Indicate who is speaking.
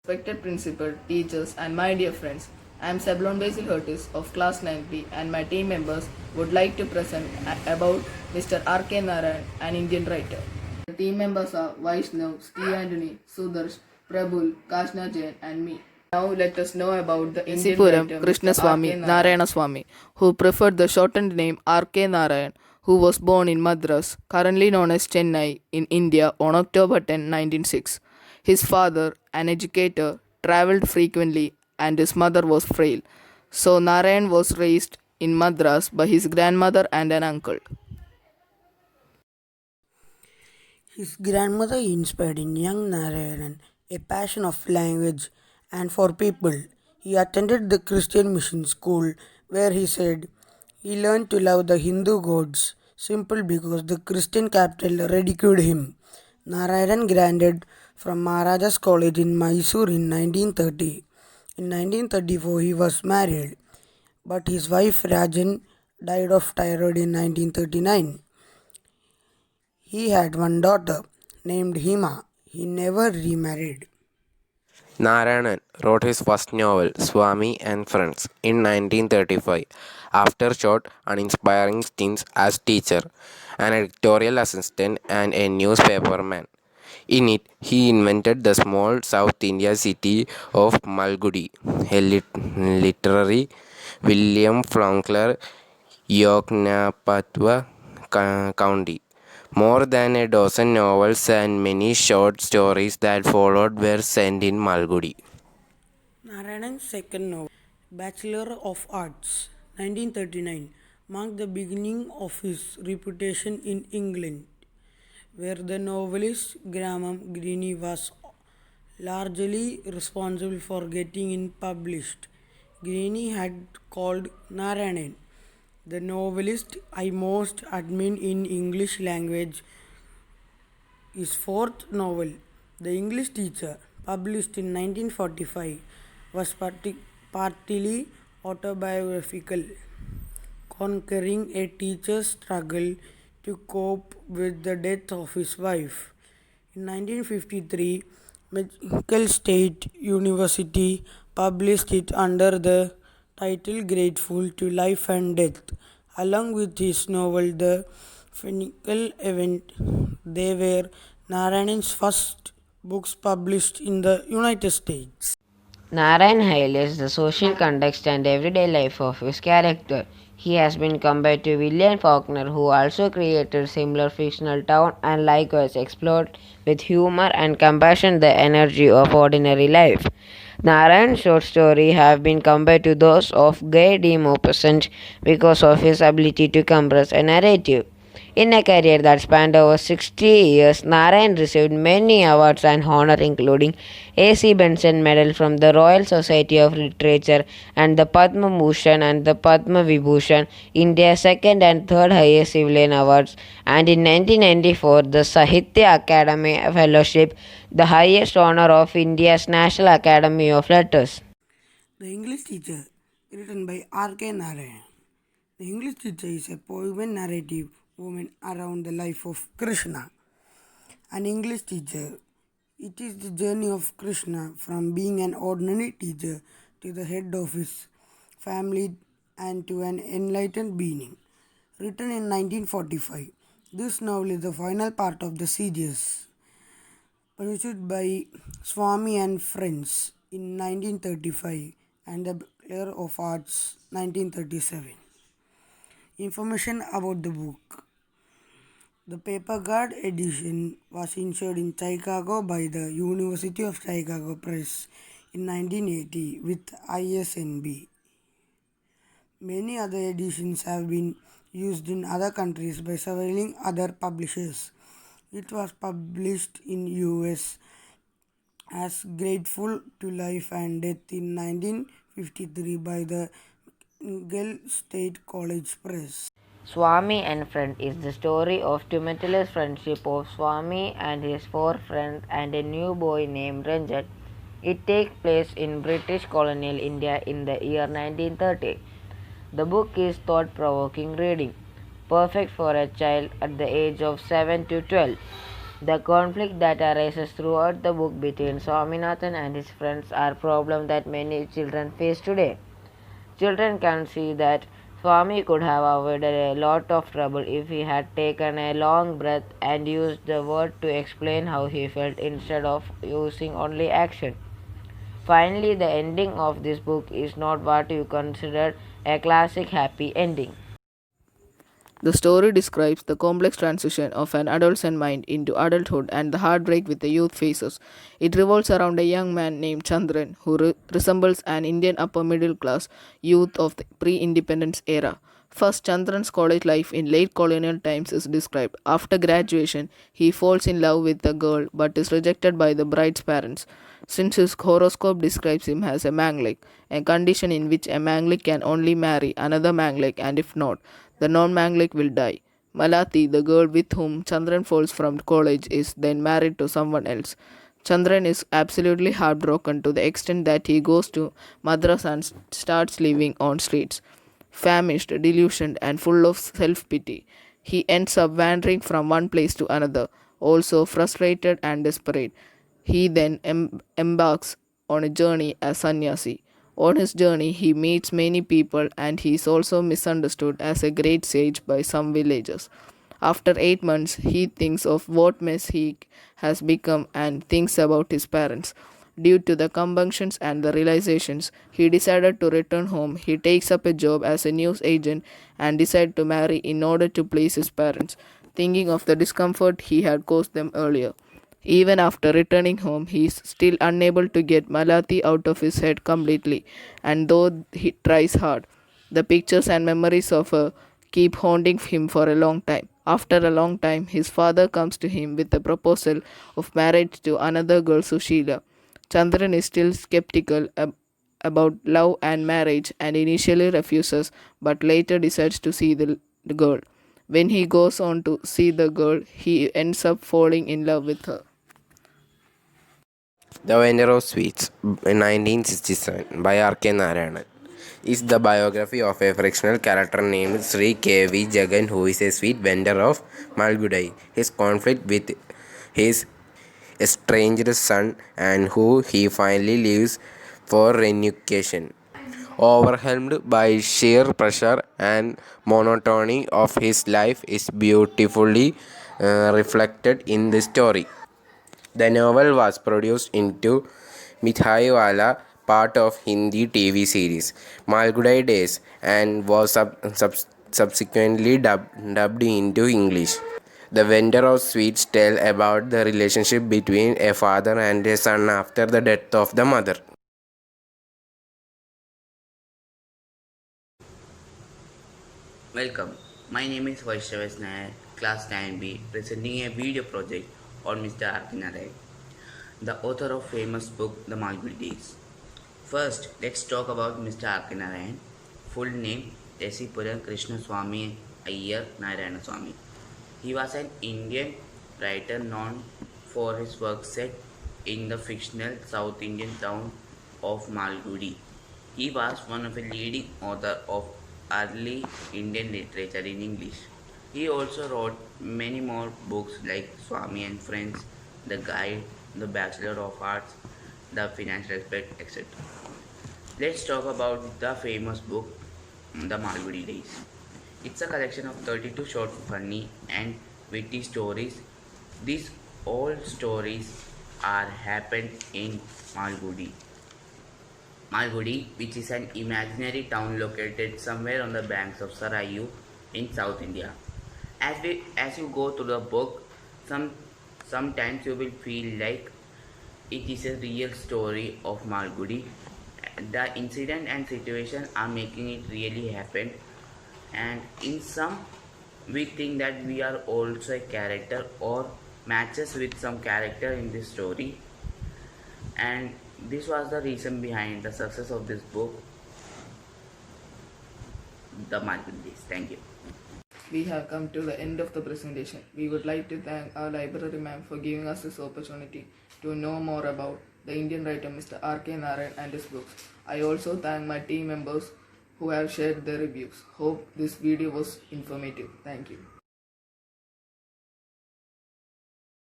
Speaker 1: Respected principal, teachers, and my dear friends, I am Sablon Basil Hurtis of class 9B, and my team members would like to present about Mr. R.K. Narayan, an Indian writer. The team members are Vaishnav, Steve Anthony, Sudarsh, Prabhul, Kashna Jain, and me. Now let us know about the Indian writer Krishnaswamy Narayanaswamy, who preferred the shortened name R.K. Narayan, who was born in Madras, currently known as Chennai, in India on October 10, 1906. His father, an educator, travelled frequently and his mother was frail. So Narayan was raised in Madras by his grandmother and an uncle.
Speaker 2: His grandmother inspired in young Narayan a passion of language and for people. He attended the Christian mission school where he said he learned to love the Hindu gods simply because the Christian capital ridiculed him. Narayan graduated from Maharaja's College in Mysore in 1930. In 1934 he was married, but his wife Rajan died of typhoid in 1939. He had one daughter named Hima. He never remarried.
Speaker 3: Narayanan wrote his first novel, Swami and Friends, in 1935, after short, uninspiring stints as teacher, an editorial assistant, and a newspaperman. In it, he invented the small South India city of Malgudi, a literary William Faulkner, Yoknapatwa County. More than a dozen novels and many short stories that followed were sent in Malgudi.
Speaker 2: Narayan's second novel, Bachelor of Arts, 1939, marked the beginning of his reputation in England, where the novelist Graham Greene was largely responsible for getting it published. Greene had called Narayan the novelist I most admire in English language. His fourth novel, The English Teacher, published in 1945, was partly autobiographical, conquering a teacher's struggle to cope with the death of his wife. In 1953, Michigan State University published it under the title Grateful to Life and Death, along with his novel The Physical Event. They were Narayan's first books published in the United States.
Speaker 4: Narayan highlights the social context and everyday life of his character. He has been compared to William Faulkner, who also created similar fictional town and likewise explored with humor and compassion the energy of ordinary life. Narayan's short stories have been compared to those of Guy de Maupassant because of his ability to compress a narrative. In a career that spanned over 60 years, Narayan received many awards and honors including A.C. Benson Medal from the Royal Society of Literature and the Padma Bhushan and the Padma Vibhushan, India's second and third highest civilian awards, and in 1994 the Sahitya Academy Fellowship, the highest honor of India's National Academy of Letters.
Speaker 2: The English Teacher, written by R.K. Narayan. The English Teacher is a poignant narrative woven around the life of Krishna, an English teacher. It is the journey of Krishna from being an ordinary teacher to the head of his family and to an enlightened being. Written in 1945, this novel is the final part of the series, produced by Swami and Friends in 1935 and the Bachelor of Arts 1937. Information about the book. The paper-guard edition was issued in Chicago by the University of Chicago Press in 1980 with ISNB. Many other editions have been used in other countries by several other publishers. It was published in US as Grateful to Life and Death in 1953 by the McGill State College Press.
Speaker 4: Swami and Friend is the story of tumultuous friendship of Swami and his four friends and a new boy named Ranjan. It takes place in British colonial India in the year 1930. The book is thought-provoking reading, perfect for a child at the age of 7 to 12. The conflict that arises throughout the book between Swaminathan and his friends are problems that many children face today. Children can see that Swami could have avoided a lot of trouble if he had taken a long breath and used the word to explain how he felt instead of using only action. Finally, the ending of this book is not what you consider a classic happy ending.
Speaker 1: The story describes the complex transition of an adolescent mind into adulthood and the heartbreak with the youth faces. It revolves around a young man named Chandran who resembles an Indian upper middle class youth of the pre independence era. First, Chandran's college life in late colonial times is described. After graduation, he falls in love with a girl but is rejected by the bride's parents. Since his horoscope describes him as a Manglik, a condition in which a Manglik can only marry another Manglik, and if not, the non-Manglik will die. Malati, the girl with whom Chandran falls from college, is then married to someone else. Chandran is absolutely heartbroken to the extent that he goes to Madras and starts living on streets. Famished, delusioned, and full of self pity, he ends up wandering from one place to another, also frustrated and desperate. He then embarks on a journey as sannyasi. On his journey, he meets many people and he is also misunderstood as a great sage by some villagers. After 8 months, he thinks of what mess he has become and thinks about his parents. Due to the compunctions and the realizations, he decided to return home. He takes up a job as a news agent and decides to marry in order to please his parents, thinking of the discomfort he had caused them earlier. Even after returning home, he is still unable to get Malati out of his head completely, and though he tries hard, the pictures and memories of her keep haunting him for a long time. After a long time, his father comes to him with a proposal of marriage to another girl, Sushila. Chandran is still skeptical about love and marriage and initially refuses, but later decides to see the girl. When he goes on to see the girl, he ends up falling in love with her.
Speaker 3: The Vendor of Sweets, 1967, by R.K. Narayanan, is the biography of a fictional character named Sri K.V. Jagan, who is a sweet vendor of Malgudai. His conflict with his estranged son, and who he finally leaves for reunification. Overwhelmed by sheer pressure and monotony of his life, is beautifully reflected in the story. The novel was produced into Mithaiwala, part of Hindi TV series Malgudai Days, and was subsequently dubbed into English. The Vendor of Sweets tell about the relationship between a father and a son after the death of the mother.
Speaker 5: Welcome, my name is Vaishnav Nair, Class 9B, presenting a video project on Mr. R.K. Narayan, the author of famous book The Malgudi Days. First, let's talk about Mr. R.K. Narayan, full name Tesipuram Krishna Swami Iyer Narayana Swami. He was an Indian writer known for his work set in the fictional South Indian town of Malgudi. He was one of the leading authors of early Indian literature in English. He also wrote many more books like Swami and Friends, The Guide, The Bachelor of Arts, The Financial Aspect, etc. Let's talk about the famous book, The Malgudi Days. It's a collection of 32 short, funny, and witty stories. These all stories are happened in Malgudi. Malgudi, which is an imaginary town located somewhere on the banks of Sarayu in South India. As you go through the book, sometimes you will feel like it is a real story of Malgudi. The incident and situation are making it really happen, and in some we think that we are also a character or matches with some character in this story, and this was the reason behind the success of this book, The Malgudi Days. Thank you.
Speaker 1: We have come to the end of the presentation. We would like to thank our library ma'am for giving us this opportunity to know more about the Indian writer Mr. R.K. Narayan and his books. I also thank my team members who have shared their reviews. Hope this video was informative. Thank you.